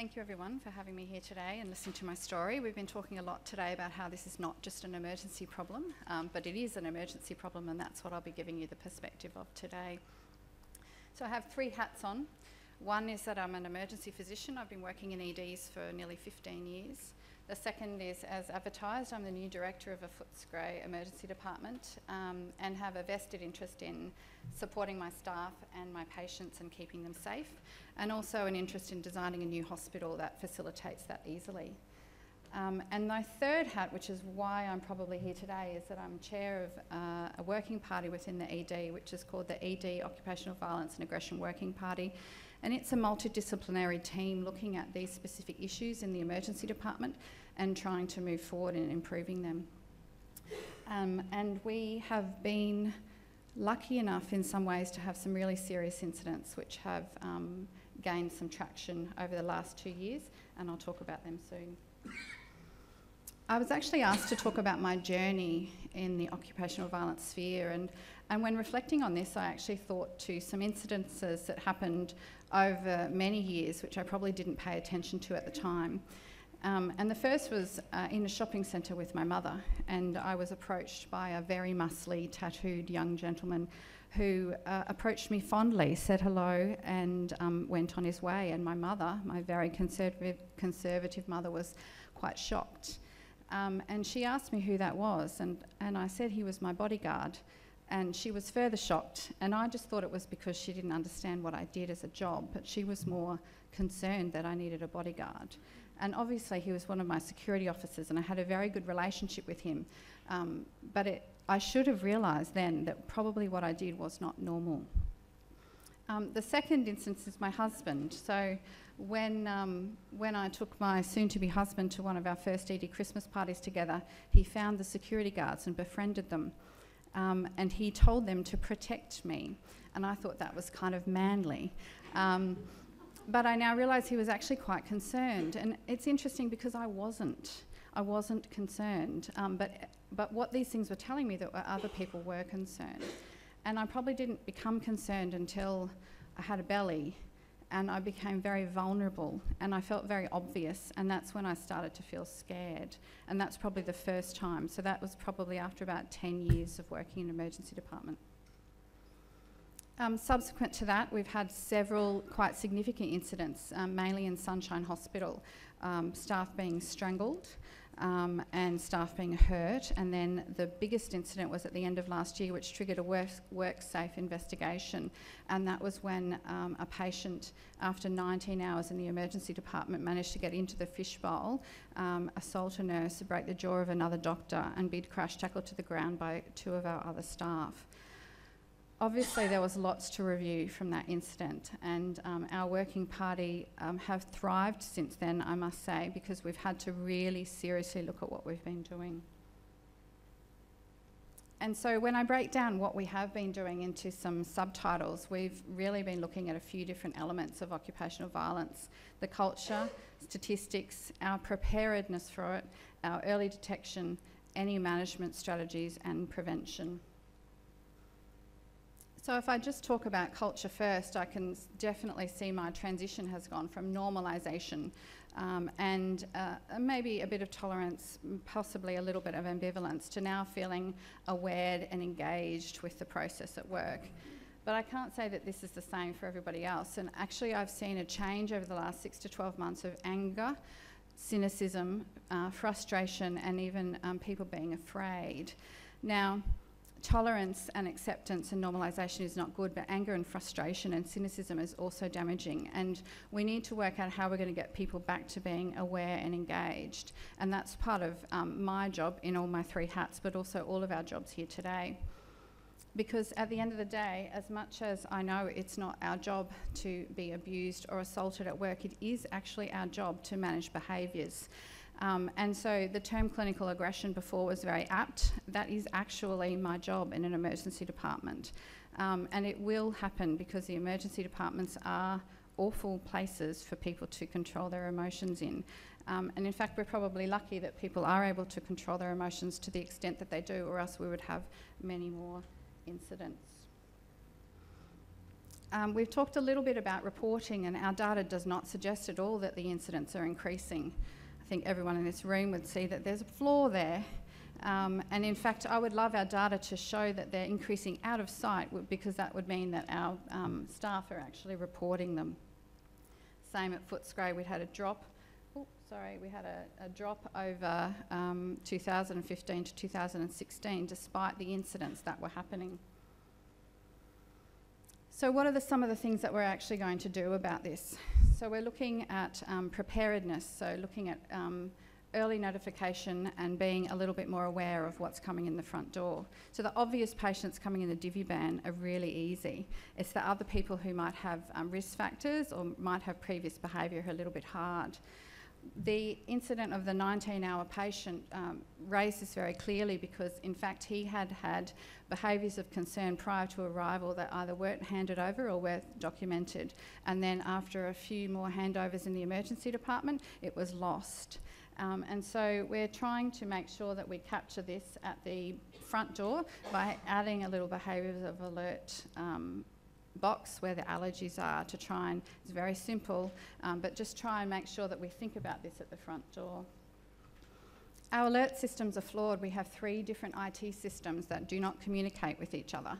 Thank you everyone for having me here today and listening to my story. We've been talking a lot today about how this is not just an emergency problem, but it is an emergency problem, and that's what I'll be giving you the perspective of today. So I have three hats on. One is that I'm an emergency physician. I've been working in EDs for nearly 15 years. The second is, as advertised, I'm the new director of a Footscray emergency department and have a vested interest in supporting my staff and my patients and keeping them safe, and also an interest in designing a new hospital that facilitates that easily. And my third hat, which is why I'm probably here today, is that I'm chair of a working party within the ED, which is called the ED Occupational Violence and Aggression Working Party. And it's a multidisciplinary team looking at these specific issues in the emergency department and trying to move forward in improving them. And we have been lucky enough in some ways to have some really serious incidents which have gained some traction over the last 2 years, and I'll talk about them soon. I was actually asked to talk about my journey in the occupational violence sphere, and when reflecting on this, I actually thought to some incidences that happened over many years, which I probably didn't pay attention to at the time. And the first was in a shopping centre with my mother, and I was approached by a very muscly, tattooed young gentleman who approached me fondly, said hello, and went on his way. And my mother, my very conservative mother, was quite shocked. And she asked me who that was, and I said he was my bodyguard. And she was further shocked, and I just thought it was because she didn't understand what I did as a job, but she was more concerned that I needed a bodyguard. And obviously he was one of my security officers, and I had a very good relationship with him, but I should have realised then that probably what I did was not normal. The second instance is my husband. So when I took my soon-to-be husband to one of our first ED Christmas parties together, he found the security guards and befriended them. And he told them to protect me, and I thought that was kind of manly. But I now realise he was actually quite concerned, and it's interesting because I wasn't concerned, but what these things were telling me that other people were concerned. And I probably didn't become concerned until I had a belly, and I became very vulnerable, and I felt very obvious, and that's when I started to feel scared, and that's probably the first time. So that was probably after about 10 years of working in an emergency department. Subsequent to that, we've had several quite significant incidents, mainly in Sunshine Hospital, staff being strangled and staff being hurt, and then the biggest incident was at the end of last year, which triggered a work-safe investigation, and that was when a patient, after 19 hours in the emergency department, managed to get into the fishbowl, assault a nurse, break the jaw of another doctor, and be crash tackled to the ground by 2 of our other staff. Obviously, there was lots to review from that incident, and our working party have thrived since then, I must say, because we've had to really seriously look at what we've been doing. And so when I break down what we have been doing into some subtitles, we've really been looking at a few different elements of occupational violence: the culture, statistics, our preparedness for it, our early detection, any management strategies, and prevention. So if I just talk about culture first, I can definitely see my transition has gone from normalisation and maybe a bit of tolerance, possibly a little bit of ambivalence, to now feeling aware and engaged with the process at work. But I can't say that this is the same for everybody else. And actually I've seen a change over the last 6 to 12 months of anger, cynicism, frustration, and even people being afraid. Now, tolerance and acceptance and normalisation is not good, but anger and frustration and cynicism is also damaging, and we need to work out how we're going to get people back to being aware and engaged, and that's part of my job in all my 3 hats, but also all of our jobs here today. Because at the end of the day, as much as I know it's not our job to be abused or assaulted at work, it is actually our job to manage behaviours. And so the term clinical aggression before was very apt. That is actually my job in an emergency department. And it will happen because the emergency departments are awful places for people to control their emotions in. And in fact, we're probably lucky that people are able to control their emotions to the extent that they do, or else we would have many more incidents. we've talked a little bit about reporting, and our data does not suggest at all that the incidents are increasing. I think everyone in this room would see that there's a flaw there. And in fact, I would love our data to show that they're increasing out of sight, because that would mean that our staff are actually reporting them. Same at Footscray, we had a drop. We had a drop over 2015 to 2016, despite the incidents that were happening. So what are some of the things that we're actually going to do about this? So we're looking at preparedness, so looking at early notification and being a little bit more aware of what's coming in the front door. So the obvious patients coming in the divvy ban are really easy. It's the other people who might have risk factors or might have previous behaviour who are a little bit hard. The incident of the 19-hour patient raised this very clearly, because in fact he had had behaviours of concern prior to arrival that either weren't handed over or were documented, and then after a few more handovers in the emergency department it was lost. And so we're trying to make sure that we capture this at the front door by adding a little behaviours of alert box where the allergies are, to try and, it's very simple, but just try and make sure that we think about this at the front door. Our alert systems are flawed. We have 3 different IT systems that do not communicate with each other.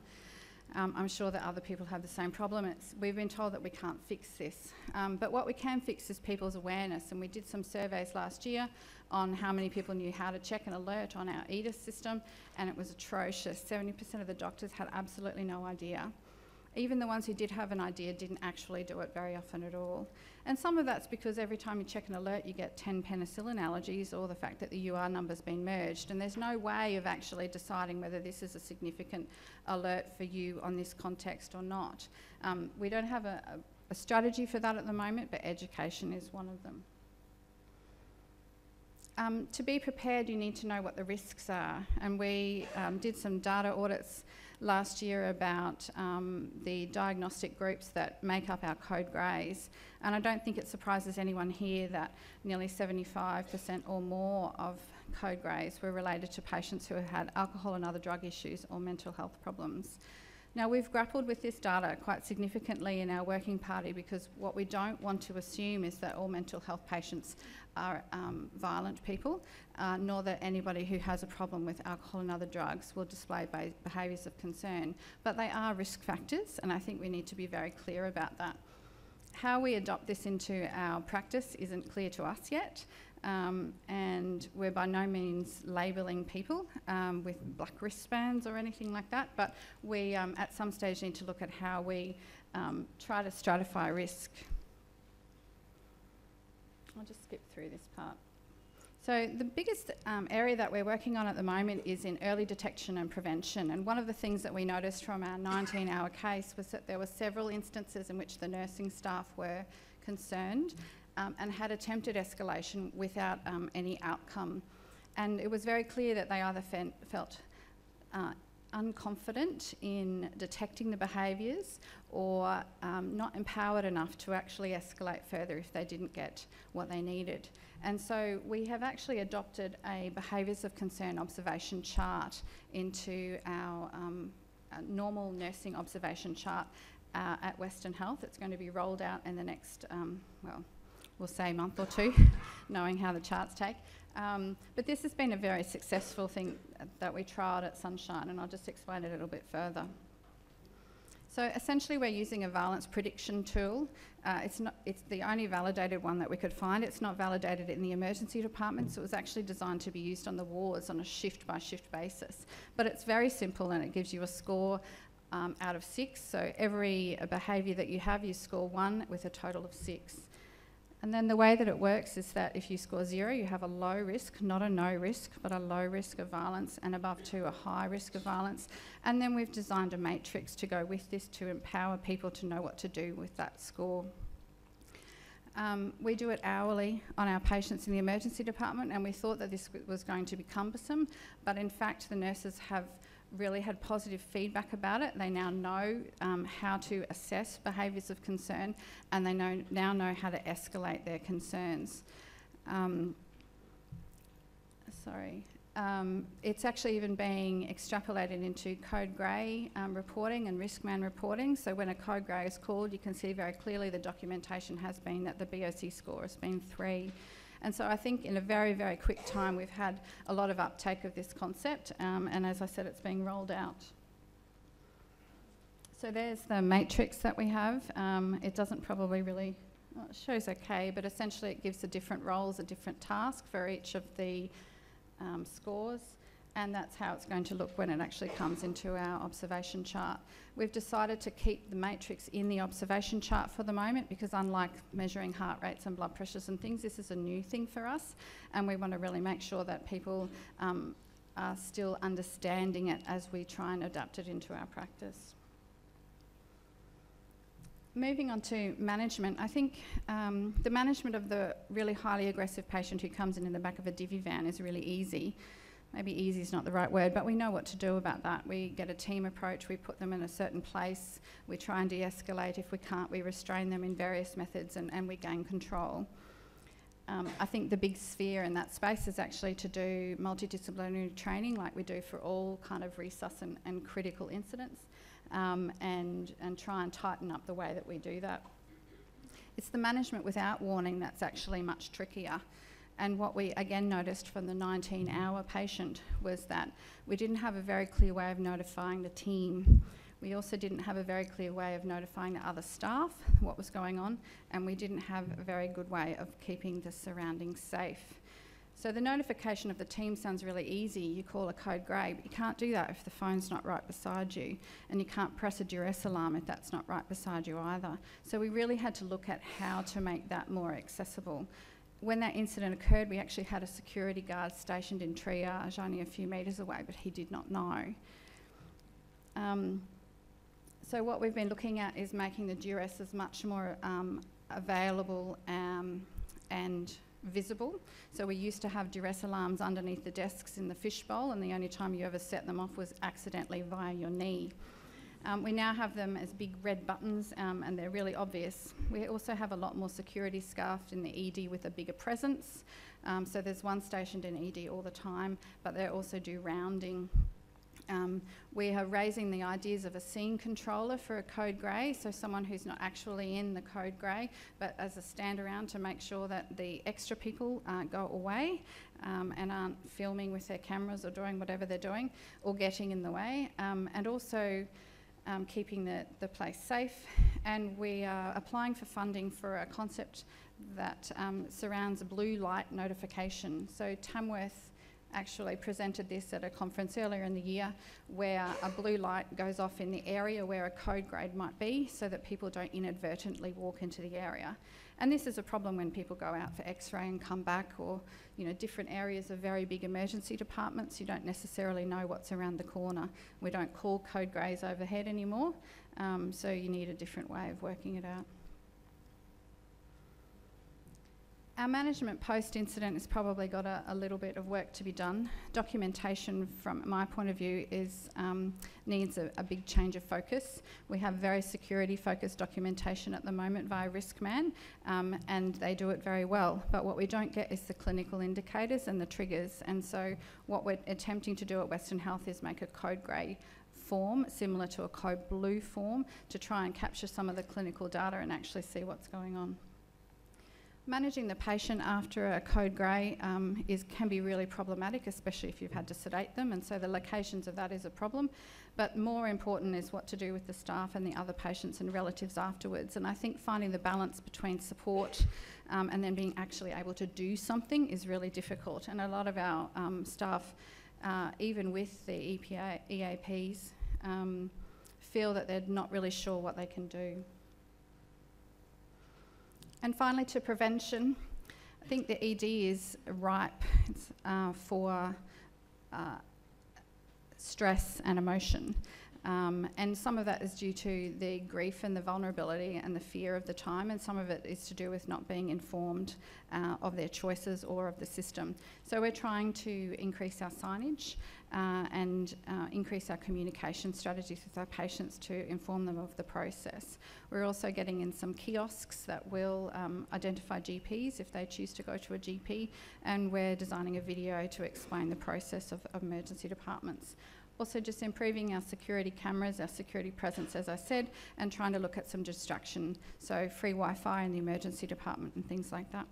I'm sure that other people have the same problem. We've been told that we can't fix this. But what we can fix is people's awareness, and we did some surveys last year on how many people knew how to check an alert on our EDIS system, and it was atrocious. 70% of the doctors had absolutely no idea. Even the ones who did have an idea didn't actually do it very often at all. And some of that's because every time you check an alert you get 10 penicillin allergies, or the fact that the UR number's been merged, and there's no way of actually deciding whether this is a significant alert for you on this context or not. We don't have a strategy for that at the moment, but education is one of them. To be prepared, you need to know what the risks are, and we did some data audits last year about the diagnostic groups that make up our code greys, and I don't think it surprises anyone here that nearly 75% or more of code greys were related to patients who had alcohol and other drug issues or mental health problems. Now, we've grappled with this data quite significantly in our working party, because what we don't want to assume is that all mental health patients are violent people, nor that anybody who has a problem with alcohol and other drugs will display behaviours of concern. But they are risk factors, and I think we need to be very clear about that. How we adopt this into our practice isn't clear to us yet. And we're by no means labelling people with black wristbands or anything like that, but we at some stage need to look at how we try to stratify risk. I'll just skip through this part. So the biggest area that we're working on at the moment is in early detection and prevention, and one of the things that we noticed from our 19-hour case was that there were several instances in which the nursing staff were concerned and had attempted escalation without any outcome. And it was very clear that they either felt unconfident in detecting the behaviours, or not empowered enough to actually escalate further if they didn't get what they needed. And so we have actually adopted a behaviours of concern observation chart into our normal nursing observation chart at Western Health. It's going to be rolled out in the next, we'll say month or two, knowing how the charts take. But this has been a very successful thing that we trialled at Sunshine, and I'll just explain it a little bit further. So essentially we're using a violence prediction tool. It's the only validated one that we could find. It's not validated in the emergency department, so it was actually designed to be used on the wards on a shift by shift basis. But it's very simple, and it gives you a score out of 6. So every behaviour that you have, you score 1 with a total of 6. And then the way that it works is that if you score 0, you have a low risk, not a no risk, but a low risk of violence, and above 2, a high risk of violence. And then we've designed a matrix to go with this to empower people to know what to do with that score. We do it hourly on our patients in the emergency department, and we thought that this was going to be cumbersome, but in fact the nurses have really had positive feedback about it. They now know how to assess behaviours of concern, and they now know how to escalate their concerns. It's actually even being extrapolated into code grey reporting and risk man reporting. So when a code grey is called, you can see very clearly the documentation has been that the BOC score has been 3. And so I think in a very, very quick time, we've had a lot of uptake of this concept. And as I said, it's being rolled out. So there's the matrix that we have. It doesn't probably really, well, it shows okay, but essentially it gives the different roles a different task for each of the scores, and that's how it's going to look when it actually comes into our observation chart. We've decided to keep the matrix in the observation chart for the moment because unlike measuring heart rates and blood pressures and things, this is a new thing for us, and we want to really make sure that people are still understanding it as we try and adapt it into our practice. Moving on to management, I think the management of the really highly aggressive patient who comes in the back of a divvy van is really easy. Maybe easy is not the right word, but we know what to do about that. We get a team approach, we put them in a certain place, we try and de-escalate. If we can't, we restrain them in various methods and we gain control. I think the big sphere in that space is actually to do multidisciplinary training like we do for all kind of resus and critical incidents. And try and tighten up the way that we do that. It's the management without warning that's actually much trickier. And what we again noticed from the 19-hour patient was that we didn't have a very clear way of notifying the team. We also didn't have a very clear way of notifying the other staff what was going on, and we didn't have a very good way of keeping the surroundings safe. So the notification of the team sounds really easy. You call a code grey, but you can't do that if the phone's not right beside you, and you can't press a duress alarm if that's not right beside you either. So we really had to look at how to make that more accessible. When that incident occurred, we actually had a security guard stationed in triage only a few metres away, but he did not know. So what we've been looking at is making the duresses much more available and visible. So we used to have duress alarms underneath the desks in the fishbowl, and the only time you ever set them off was accidentally via your knee. We now have them as big red buttons, and they're really obvious. We also have a lot more security staff in the ED with a bigger presence. So there's one stationed in ED all the time, but they also do rounding. We are raising the ideas of a scene controller for a code grey, so someone who's not actually in the code grey, but as a stand around to make sure that the extra people go away and aren't filming with their cameras or doing whatever they're doing or getting in the way, and also keeping the place safe. And we are applying for funding for a concept that surrounds a blue light notification. So Tamworth actually presented this at a conference earlier in the year where a blue light goes off in the area where a code grade might be so that people don't inadvertently walk into the area. And this is a problem when people go out for x-ray and come back, or different areas of very big emergency departments. You don't necessarily know what's around the corner. We don't call code greys overhead anymore, so you need a different way of working it out. Our management post-incident has probably got a little bit of work to be done. Documentation, from my point of view, needs a big change of focus. We have very security-focused documentation at the moment via Riskman, and they do it very well. But what we don't get is the clinical indicators and the triggers. And so what we're attempting to do at Western Health is make a code grey form similar to a code blue form to try and capture some of the clinical data and actually see what's going on. Managing the patient after a code grey can be really problematic, especially if you've had to sedate them, and so the locations of that is a problem. But more important is what to do with the staff and the other patients and relatives afterwards. And I think finding the balance between support and then being actually able to do something is really difficult. And a lot of our staff, even with the EAPs, feel that they're not really sure what they can do. And finally, to prevention, I think the ED is ripe for stress and emotion. And some of that is due to the grief and the vulnerability and the fear of the time, and some of it is to do with not being informed of their choices or of the system. So we're trying to increase our signage and increase our communication strategies with our patients to inform them of the process. We're also getting in some kiosks that will identify GPs if they choose to go to a GP, and we're designing a video to explain the process of emergency departments. Also just improving our security cameras, our security presence, as I said, and trying to look at some distraction, so free Wi-Fi in the emergency department and things like that.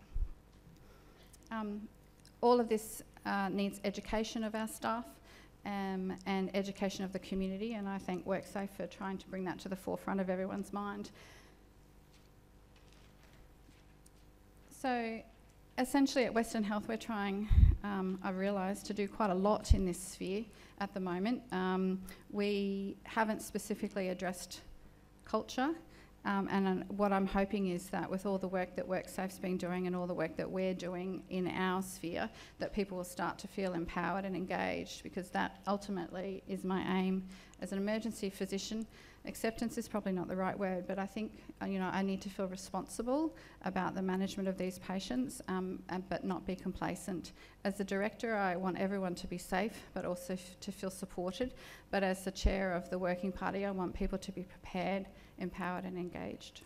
All of this needs education of our staff and education of the community, and I thank WorkSafe for trying to bring that to the forefront of everyone's mind. So essentially at Western Health we're trying, I realise, to do quite a lot in this sphere at the moment. We haven't specifically addressed culture, and what I'm hoping is that with all the work that WorkSafe's been doing and all the work that we're doing in our sphere, that people will start to feel empowered and engaged, because that ultimately is my aim as an emergency physician. Acceptance is probably not the right word, but I think I need to feel responsible about the management of these patients, but not be complacent. As the director, I want everyone to be safe, but also to feel supported. But as the chair of the working party, I want people to be prepared, empowered and engaged.